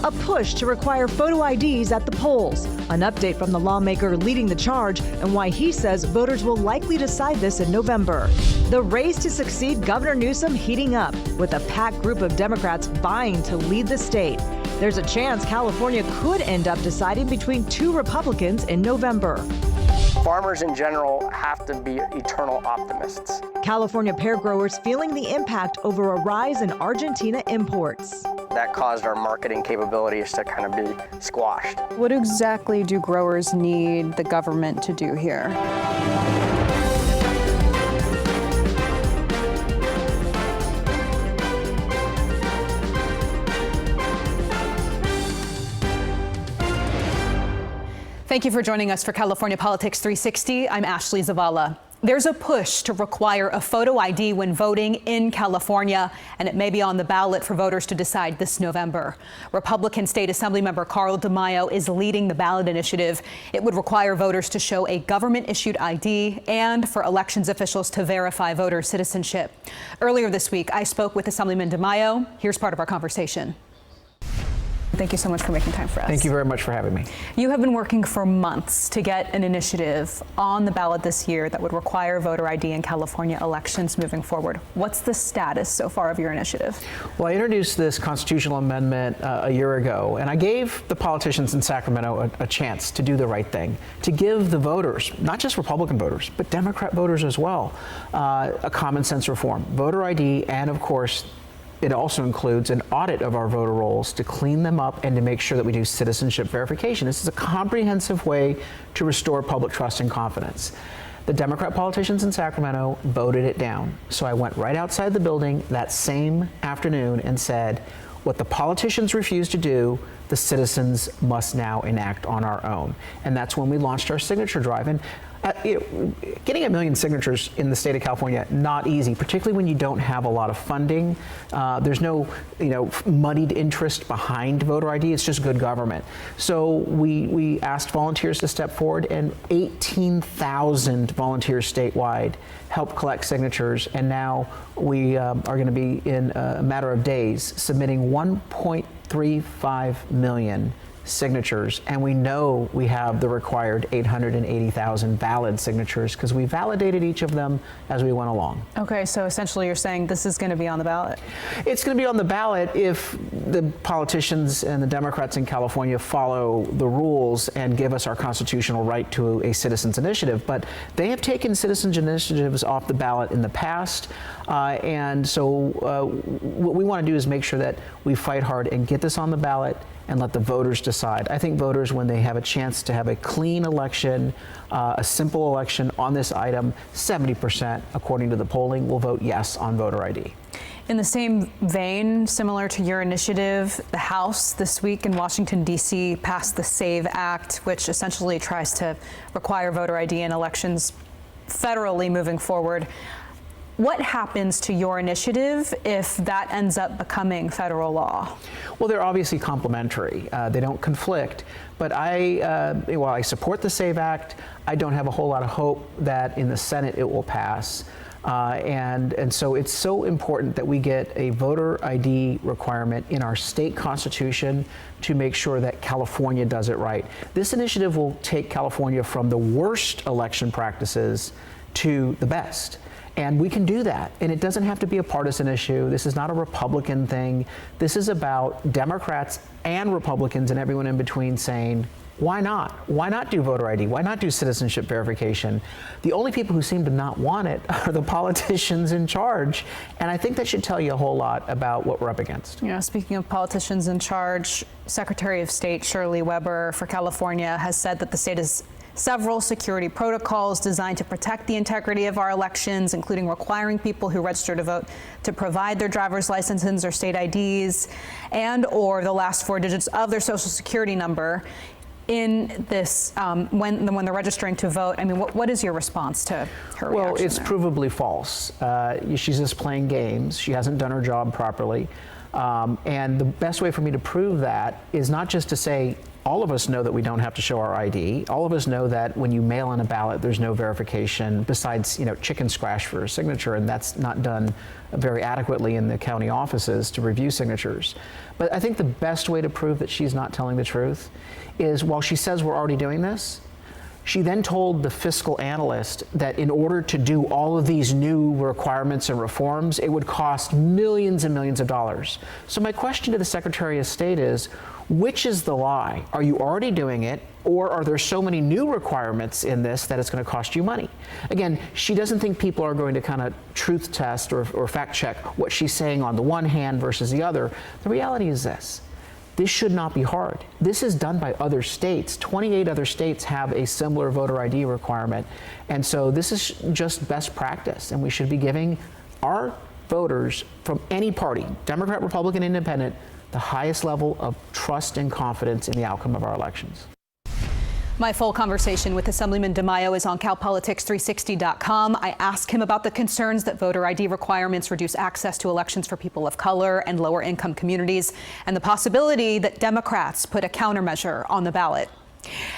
a push to require photo IDs at the polls. An update from the lawmaker leading the charge and why he says voters will likely decide this in November. The race to succeed Governor Newsom heating up, with a packed group of Democrats vying to lead the state. There's a chance California could end up deciding between two Republicans in November. Farmers in general have to be eternal optimists. California pear growers feeling the impact over a rise in Argentina imports. That caused our marketing capabilities to kind of be squashed. What exactly do growers need the government to do here? Thank you for joining us for California Politics 360. I'm Ashley Zavala. There's a push to require a photo ID when voting in California, and it may be on the ballot for voters to decide this November. Republican State Assemblymember Carl DeMaio is leading the ballot initiative. It would require voters to show a government-issued ID and for elections officials to verify voter citizenship. Earlier this week, I spoke with Assemblyman DeMaio. Here's part of our conversation. Thank you so much for making time for us. Thank you very much for having me. You have been working for months to get an initiative on the ballot this year that would require voter ID in California elections moving forward. What's the status so far of your initiative? Well, I introduced this constitutional amendment a year ago, and I gave the politicians in Sacramento a chance to do the right thing, to give the voters, not just Republican voters, but Democrat voters as well, a common sense reform, voter ID, and of course, it also includes an audit of our voter rolls to clean them up and to make sure that we do citizenship verification. This is a comprehensive way to restore public trust and confidence. The Democrat politicians in Sacramento voted it down. So I went right outside the building that same afternoon and said, what the politicians refused to do, the citizens must now enact on our own. And that's when we launched our signature drive. And getting 1 million signatures in the state of California, not easy, particularly when you don't have a lot of funding. There's no, muddied interest behind voter ID. It's just good government. So we asked volunteers to step forward, and 18,000 volunteers statewide helped collect signatures. And now we are going to be, in a matter of days, submitting 1.35 million signatures, and we know we have the required 880,000 valid signatures because we validated each of them as we went along. Okay, so essentially you're saying this is going to be on the ballot? It's going to be on the ballot if the politicians and the Democrats in California follow the rules and give us our constitutional right to a citizens initiative. But they have taken citizens initiatives off the ballot in the past, and so what we want to do is make sure that we fight hard and get this on the ballot and let the voters decide. I think voters, when they have a chance to have a clean election, a simple election on this item, 70%, according to the polling, will vote yes on voter ID. In the same vein, similar to your initiative, the House this week in Washington, D.C. passed the SAVE Act, which essentially tries to require voter ID in elections federally moving forward. What happens to your initiative if that ends up becoming federal law? Well, they're obviously complementary. They don't conflict. But while I support the SAVE Act, I don't have a whole lot of hope that in the Senate it will pass. And so it's so important that we get a voter ID requirement in our state constitution to make sure that California does it right. This initiative will take California from the worst election practices to the best. And we can do that. And it doesn't have to be a partisan issue. This is not a Republican thing. This is about Democrats and Republicans and everyone in between saying, why not? Why not do voter ID? Why not do citizenship verification? The only people who seem to not want it are the politicians in charge. And I think that should tell you a whole lot about what we're up against. Speaking of politicians in charge, Secretary of State Shirley Weber for California has said that the state is several security protocols designed to protect the integrity of our elections, including requiring people who register to vote to provide their driver's licenses or state IDs and or the last 4 digits of their social security number in this when they're registering to vote. I mean, what is your response to her reaction? Well, it's there? provably false. She's just playing games. She hasn't done her job properly. And the best way for me to prove that is not just to say all of us know that we don't have to show our ID. All of us know that when you mail in a ballot, there's no verification besides, chicken scratch for a signature, and that's not done very adequately in the county offices to review signatures. But I think the best way to prove that she's not telling the truth is, while she says we're already doing this, she then told the fiscal analyst that in order to do all of these new requirements and reforms, it would cost millions and millions of dollars. So my question to the Secretary of State is, which is the lie? Are you already doing it, or are there so many new requirements in this that it's going to cost you money? Again, she doesn't think people are going to kind of truth test or fact check what she's saying on the one hand versus the other. The reality is this. This should not be hard. This is done by other states. 28 other states have a similar voter ID requirement. And so this is just best practice. And we should be giving our voters from any party, Democrat, Republican, Independent, the highest level of trust and confidence in the outcome of our elections. My full conversation with Assemblyman DeMaio is on CalPolitics360.com. I asked him about the concerns that voter ID requirements reduce access to elections for people of color and lower income communities, and the possibility that Democrats put a countermeasure on the ballot.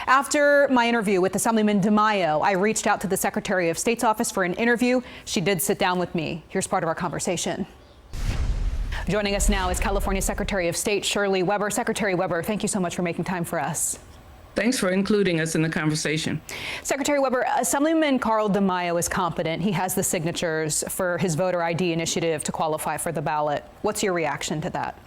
After my interview with Assemblyman DeMaio, I reached out to the Secretary of State's office for an interview. She did sit down with me. Here's part of our conversation. Joining us now is California Secretary of State Shirley Weber. Secretary Weber, thank you so much for making time for us. Thanks for including us in the conversation. Secretary Weber, Assemblyman Carl DeMaio is competent. He has the signatures for his voter ID initiative to qualify for the ballot. What's your reaction to that?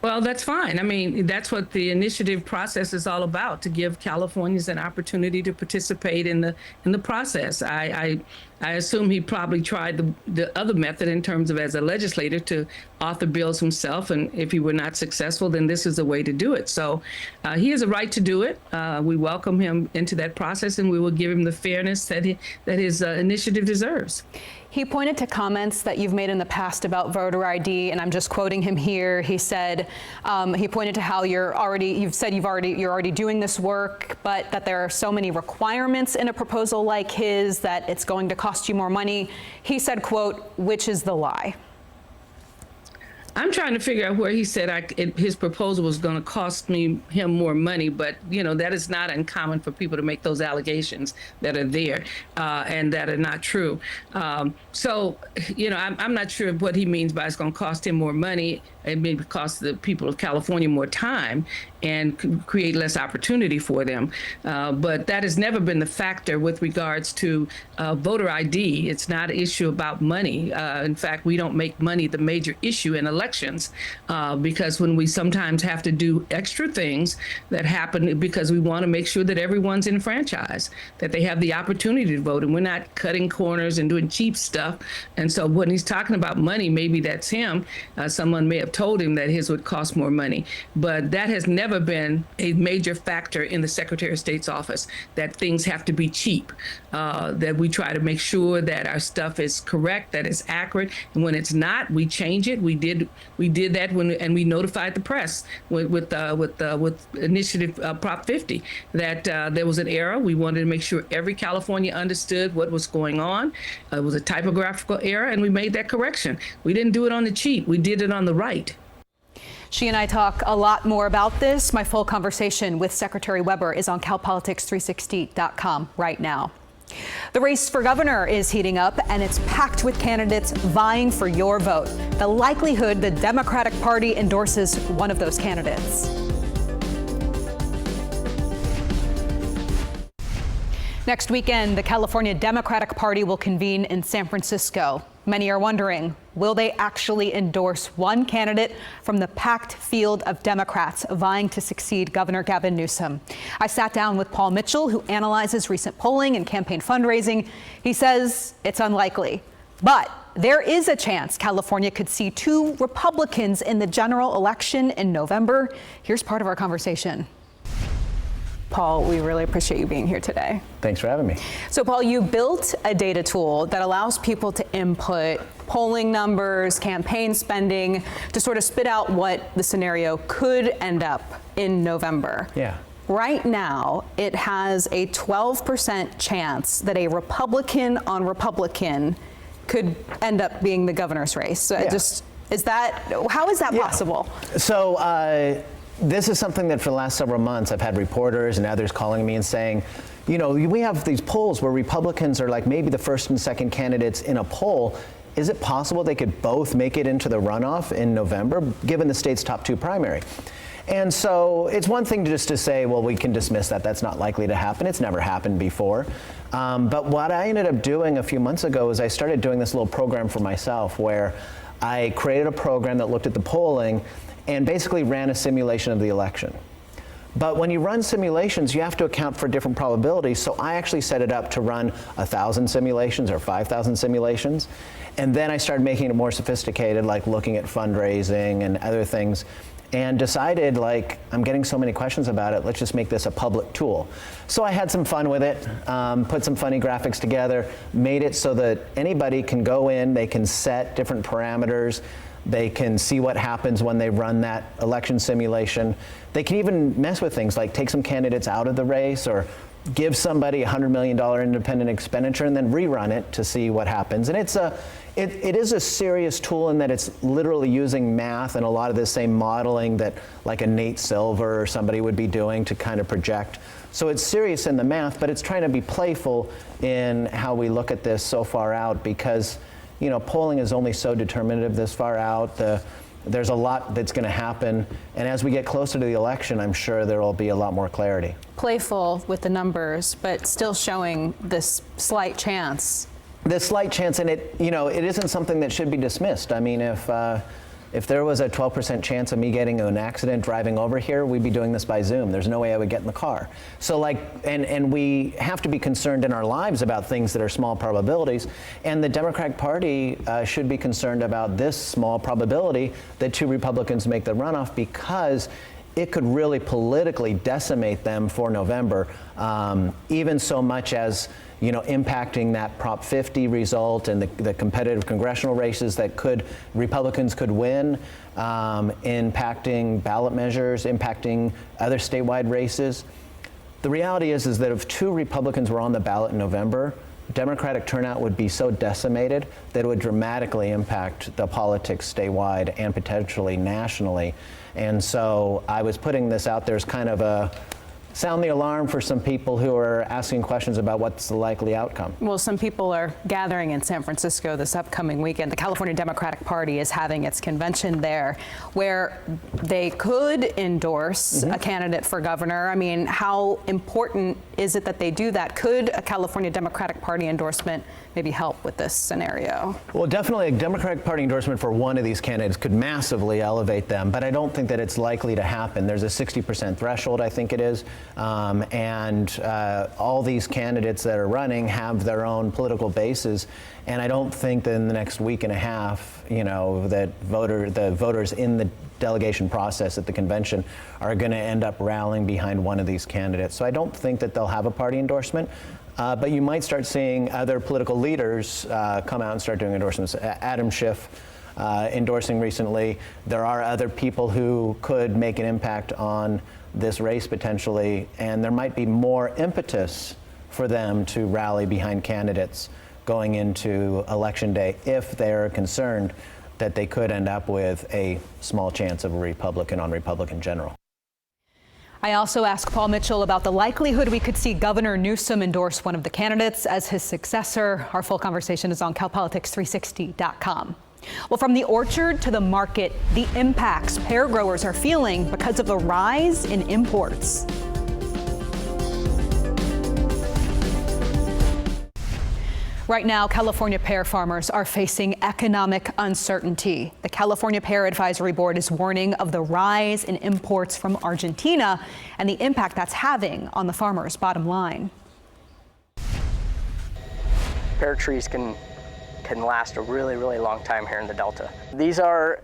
Well, that's fine. I mean, that's what the initiative process is all about, to give Californians an opportunity to participate in the process. I assume he probably tried the other method in terms of, as a legislator, to author bills himself, and if he were not successful, then this is the way to do it. So he has a right to do it. We welcome him into that process, and we will give him the fairness that his initiative deserves. He pointed to comments that you've made in the past about voter ID, and I'm just quoting him here. He said, he pointed to how you're already doing this work, but that there are so many requirements in a proposal like his that it's going to cost you more money. He said, quote, "Which is the lie?" I'm trying to figure out where he said his proposal was going to cost him more money, but that is not uncommon for people to make those allegations that are there and that are not true. So I'm not sure what he means by it's going to cost him more money. It may cost the people of California more time and create less opportunity for them. But that has never been the factor with regards to voter ID. It's not an issue about money. In fact, we don't make money the major issue in elections because when we sometimes have to do extra things that happen because we want to make sure that everyone's enfranchised, that they have the opportunity to vote, and we're not cutting corners and doing cheap stuff. And so when he's talking about money, maybe that's him. Someone may have told him that his would cost more money, but that has never been a major factor in the Secretary of State's office, that things have to be cheap, that we try to make sure that our stuff is correct, that it's accurate, and when it's not, we change it. We did that and we notified the press with Initiative Prop 50 that there was an error. We wanted to make sure every California understood what was going on. It was a typographical error, and we made that correction. We didn't do it on the cheap. We did it on the right. She and I talk a lot more about this. My full conversation with Secretary Weber is on CalPolitics360.com right now. The race for governor is heating up, and it's packed with candidates vying for your vote. The likelihood the Democratic Party endorses one of those candidates. Next weekend, the California Democratic Party will convene in San Francisco. Many are wondering, will they actually endorse one candidate from the packed field of Democrats vying to succeed Governor Gavin Newsom? I sat down with Paul Mitchell, who analyzes recent polling and campaign fundraising. He says it's unlikely, but there is a chance California could see two Republicans in the general election in November. Here's part of our conversation. Paul, we really appreciate you being here today. Thanks for having me. So, Paul, you built a data tool that allows people to input polling numbers, campaign spending, to sort of spit out what the scenario could end up in November. Yeah. Right now, it has a 12% chance that a Republican on Republican could end up being the governor's race. So yeah. how is that possible? So, this is something that for the last several months I've had reporters and others calling me and saying, you know, we have these polls where Republicans are like maybe the first and second candidates in a poll. Is it possible they could both make it into the runoff in November, given the state's top 2 primary? And so it's one thing to say, well, we can dismiss that. That's not likely to happen. It's never happened before. But what I ended up doing a few months ago is I started doing this little program for myself where I created a program that looked at the polling and basically ran a simulation of the election. But when you run simulations, you have to account for different probabilities. So I actually set it up to run 1,000 simulations or 5,000 simulations. And then I started making it more sophisticated, like looking at fundraising and other things, and decided, like, I'm getting so many questions about it, let's just make this a public tool. So I had some fun with it, put some funny graphics together, made it so that anybody can go in, they can set different parameters, they can see what happens when they run that election simulation. They can even mess with things like take some candidates out of the race or give somebody a $100 million independent expenditure and then rerun it to see what happens. And it is a serious tool in that it's literally using math and a lot of the same modeling that like a Nate Silver or somebody would be doing to kind of project. So it's serious in the math, but it's trying to be playful in how we look at this so far out because, you know, polling is only so determinative this far out. There's a lot that's going to happen, and as we get closer to the election, I'm sure there will be a lot more clarity. Playful with the numbers, but still showing this slight chance. This slight chance, and it isn't something that should be dismissed. I mean, if there was a 12% chance of me getting in an accident driving over here, we'd be doing this by Zoom. There's no way I would get in the car. So and we have to be concerned in our lives about things that are small probabilities. And the Democratic Party should be concerned about this small probability that 2 Republicans make the runoff because it could really politically decimate them for November, even so much as impacting that Prop 50 result and the competitive congressional races that Republicans could win, impacting ballot measures, impacting other statewide races. The reality is that if 2 Republicans were on the ballot in November, Democratic turnout would be so decimated that it would dramatically impact the politics statewide and potentially nationally. And so I was putting this out there as kind of a sound the alarm for some people who are asking questions about what's the likely outcome. Well, some people are gathering in San Francisco this upcoming weekend. The California Democratic Party is having its convention there where they could endorse a candidate for governor. I mean, how important is it that they do that? Could a California Democratic Party endorsement maybe help with this scenario? Well, definitely a Democratic Party endorsement for one of these candidates could massively elevate them, but I don't think that it's likely to happen. There's a 60% threshold, I think it is. All these candidates that are running have their own political bases, and I don't think that in the next week and a half, that the voters in the delegation process at the convention are going to end up rallying behind one of these candidates. So I don't think that they'll have a party endorsement, but you might start seeing other political leaders come out and start doing endorsements. Adam Schiff endorsing recently. There are other people who could make an impact on this race potentially, and there might be more impetus for them to rally behind candidates going into Election Day if they're concerned that they could end up with a small chance of a Republican on Republican general. I also asked Paul Mitchell about the likelihood we could see Governor Newsom endorse one of the candidates as his successor. Our full conversation is on calpolitics360.com. Well, from the orchard to the market, the impacts pear growers are feeling because of the rise in imports. Right now, California pear farmers are facing economic uncertainty. The California Pear Advisory Board is warning of the rise in imports from Argentina and the impact that's having on the farmers' bottom line. Pear trees can last a really, really long time here in the Delta. These are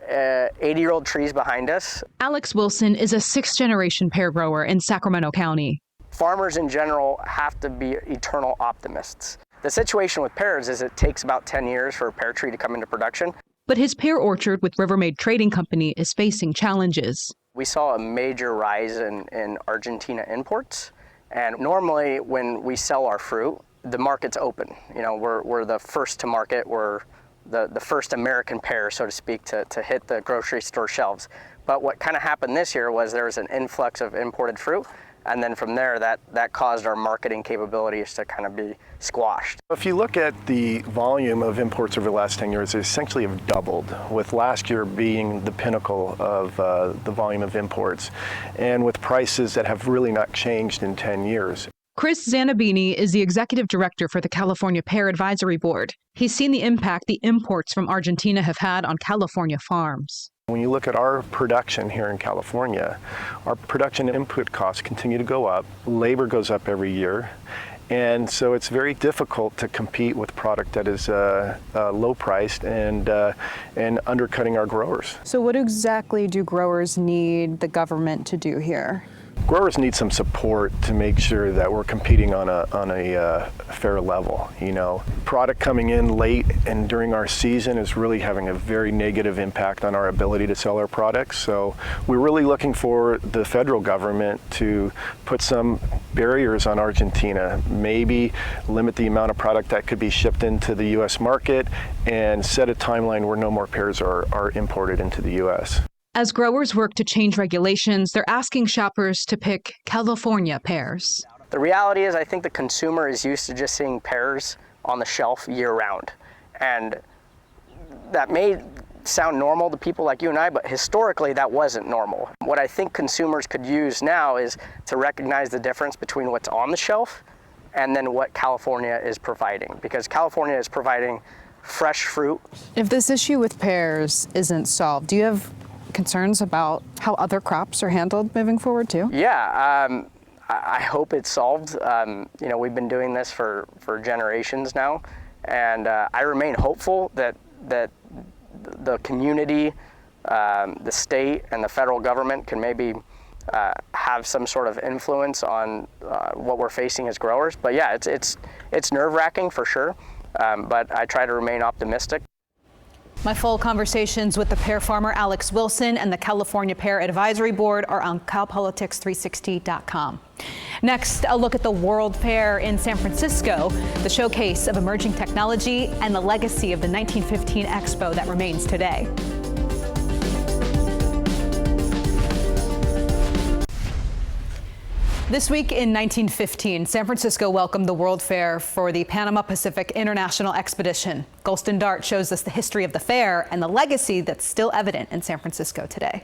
80-year-old trees behind us. Alex Wilson is a 6th-generation pear grower in Sacramento County. Farmers in general have to be eternal optimists. The situation with pears is it takes about 10 years for a pear tree to come into production. But his pear orchard with Rivermaid Trading Company is facing challenges. We saw a major rise in Argentina imports, and normally when we sell our fruit, the market's open. We're the first to market. We're the first American pear, so to speak, to hit the grocery store shelves. But what kind of happened this year was there was an influx of imported fruit. And then from there, that caused our marketing capabilities to kind of be squashed. If you look at the volume of imports over the last 10 years, they essentially have doubled, with last year being the pinnacle of the volume of imports, and with prices that have really not changed in 10 years. Chris Zanabini is the executive director for the California Pear Advisory Board. He's seen the impact the imports from Argentina have had on California farms. When you look at our production here in California, our production input costs continue to go up. Labor goes up every year. And so it's very difficult to compete with product that is low priced and undercutting our growers. So what exactly do growers need the government to do here? Growers need some support to make sure that we're competing on a fair level. You know, product coming in late and during our season is really having a very negative impact on our ability to sell our products. So we're really looking for the federal government to put some barriers on Argentina, maybe limit the amount of product that could be shipped into the U.S. market, and set a timeline where no more pears are imported into the U.S. As growers work to change regulations, they're asking shoppers to pick California pears. The reality is I think the consumer is used to just seeing pears on the shelf year-round. And that may sound normal to people like you and I, but historically that wasn't normal. What I think consumers could use now is to recognize the difference between what's on the shelf and then what California is providing, because California is providing fresh fruit. If this issue with pears isn't solved, do you have concerns about how other crops are handled moving forward too? Yeah, I hope it's solved. You know, we've been doing this for generations now, and I remain hopeful that the community, the state, and the federal government can maybe have some sort of influence on what we're facing as growers. But yeah, it's nerve-wracking for sure, but I try to remain optimistic. My full conversations with the pear farmer Alex Wilson and the California Pear Advisory Board are on calpolitics360.com. Next, a look at the World Fair in San Francisco, the showcase of emerging technology and the legacy of the 1915 Expo that remains today. This week in 1915, San Francisco welcomed the World Fair for the Panama Pacific International Expedition. Golston Dart shows us the history of the fair and the legacy that's still evident in San Francisco today.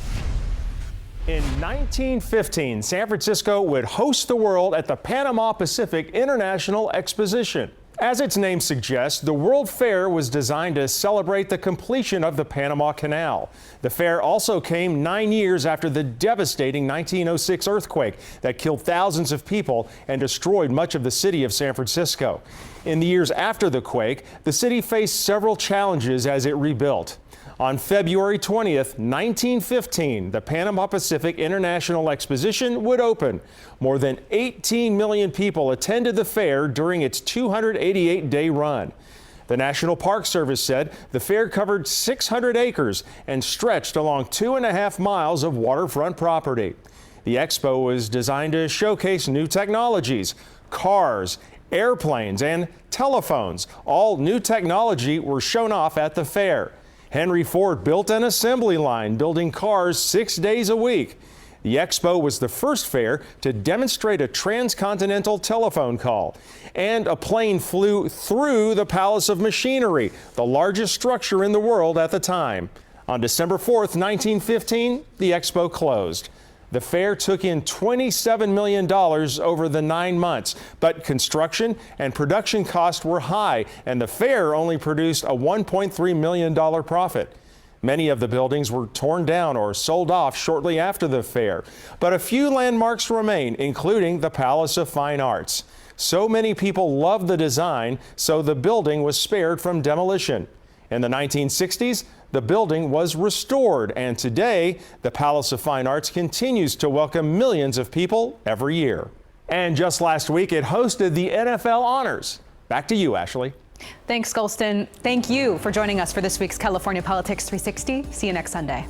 In 1915, San Francisco would host the world at the Panama Pacific International Exposition. As its name suggests, the World Fair was designed to celebrate the completion of the Panama Canal. The fair also came 9 years after the devastating 1906 earthquake that killed thousands of people and destroyed much of the city of San Francisco. In the years after the quake, the city faced several challenges as it rebuilt. On February 20th, 1915, the Panama Pacific International Exposition would open. More than 18 million people attended the fair during its 288-day run. The National Park Service said the fair covered 600 acres and stretched along 2.5 miles of waterfront property. The expo was designed to showcase new technologies, cars, airplanes, and telephones. All new technology were shown off at the fair. Henry Ford built an assembly line, building cars 6 days a week. The expo was the first fair to demonstrate a transcontinental telephone call. And a plane flew through the Palace of Machinery, the largest structure in the world at the time. On December 4th, 1915, the expo closed. The fair took in $27 million over the 9 months, but construction and production costs were high, and the fair only produced a $1.3 million profit. Many of the buildings were torn down or sold off shortly after the fair, but a few landmarks remain, including the Palace of Fine Arts. So many people loved the design, so the building was spared from demolition. In the 1960s, the building was restored, and today, the Palace of Fine Arts continues to welcome millions of people every year. And just last week, it hosted the NFL Honors. Back to you, Ashley. Thanks, Golston. Thank you for joining us for this week's California Politics 360. See you next Sunday.